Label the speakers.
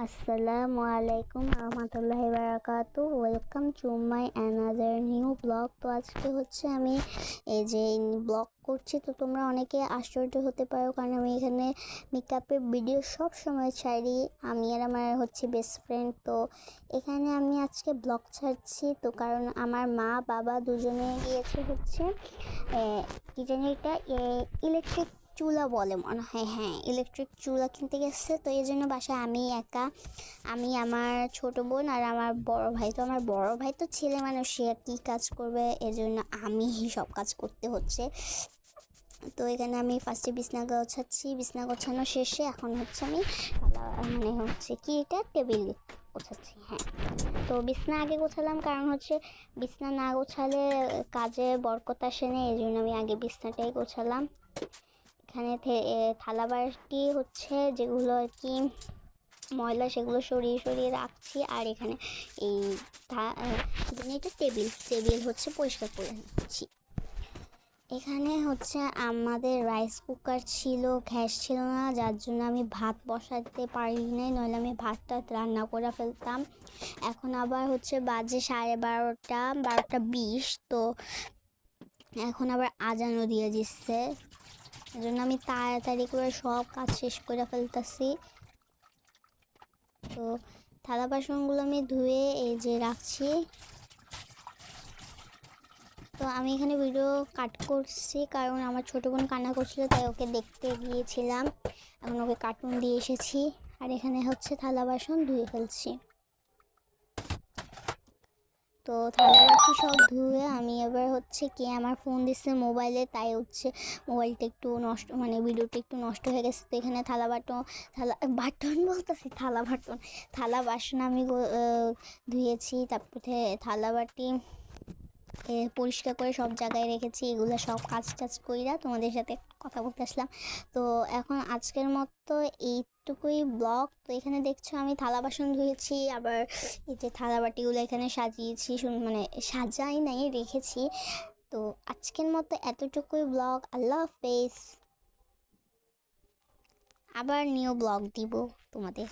Speaker 1: আসসালামু আলাইকুম রহমতুল্লাহি বারাকাতু। Welcome to my another new vlog. তো আজকে হচ্ছে আমি এই যে ব্লগ করছি, তো তোমরা অনেকে আশ্চর্য হতে পারো কারণ আমি এখানে মেকআপের ভিডিও সব সময় ছাড়ি, আমি আর আমার হচ্ছে বেস্ট ফ্রেন্ড। তো এখানে আমি আজকে ব্লগ ছাড়ছি, তো কারণ আমার মা বাবা দুজনে গিয়েছে হচ্ছে কি জানি এটা ইলেকট্রিক চুলা বলে মনে হয়, হ্যাঁ ইলেকট্রিক চুলা কিনতে গেছে। তো এই জন্য বাসায় আমি একা, আমি আমার ছোট বোন আর আমার বড় ভাই। তো আমার বড় ভাই তো ছেলে মানুষ, সে কী কাজ করবে, এজন্য আমি সব কাজ করতে হচ্ছে। তো এখানে আমি ফার্স্টে বিছনা গোছাচ্ছি, বিছনা গোছানো শেষে এখন হচ্ছে আমি মানে হচ্ছে কি এটা টেবিল গোছাচ্ছি। হ্যাঁ, তো বিছনা আগে গোছালাম কারণ হচ্ছে বিছনা না গোছালে কাজে বরকত আসে না, এই জন্য আমি আগে বিছনাটাই গোছালাম। এখানে থালা বাটি হচ্ছে যেগুলো আর কি ময়লা, সেগুলো সরিয়ে সরিয়ে রাখছি। আর এখানে এই এটা টেবিল হচ্ছে পরিষ্কার করে নিচ্ছি। এখানে হচ্ছে আমাদের রাইস কুকার ছিল, গ্যাস ছিল না, যার জন্য আমি ভাত বসাতে পারি নাই, নইলে আমি ভাতটা রান্না করে ফেলতাম। এখন আবার হচ্ছে বাজে 12:30 তো এখন আবার আজানও দিয়ে দিচ্ছে, এই জন্য আমি তাড়াতাড়ি করে সব কাজ শেষ করে ফেলতেছি। তো থালা বাসনগুলো আমি ধুয়ে এই যে রাখছি। তো আমি এখানে ভিডিও কাট করছি কারণ আমার ছোটো বোন কান্না করছিল, তাই ওকে দেখতে গিয়েছিলাম, এখন ওকে কার্টুন দিয়ে এসেছি। আর এখানে হচ্ছে থালা বাসন ধুয়ে ফেলছি। তো থালা বাটি সব ধুয়ে আমি এবার হচ্ছে কি আমার ফোন দিচ্ছে মোবাইলে, তাই হচ্ছে মোবাইলটা একটু নষ্ট, মানে ভিডিওটা একটু নষ্ট হয়ে গেছে। তো এখানে থালা বাটন বলতেছি থালা বাসন আমি ধুয়েছি, তারপরে থালা বাটি পরিষ্কার করে সব জায়গায় রেখেছি। এগুলো সব কাজ টাজ কইরা তোমাদের সাথে কথা বলতে আসলাম। তো এখন আজকের মতো এইটুকুই ব্লগ। তো এখানে দেখছো আমি থালা বাসন ধুয়েছি, আবার এই যে থালা বাটিগুলো এখানে সাজিয়েছি, মানে সাজাই নাই, রেখেছি। তো আজকের মতো এতটুকুই ব্লগ। আল্লাহ হাফেজ, আবার নিউ ব্লগ দিব তোমাদের।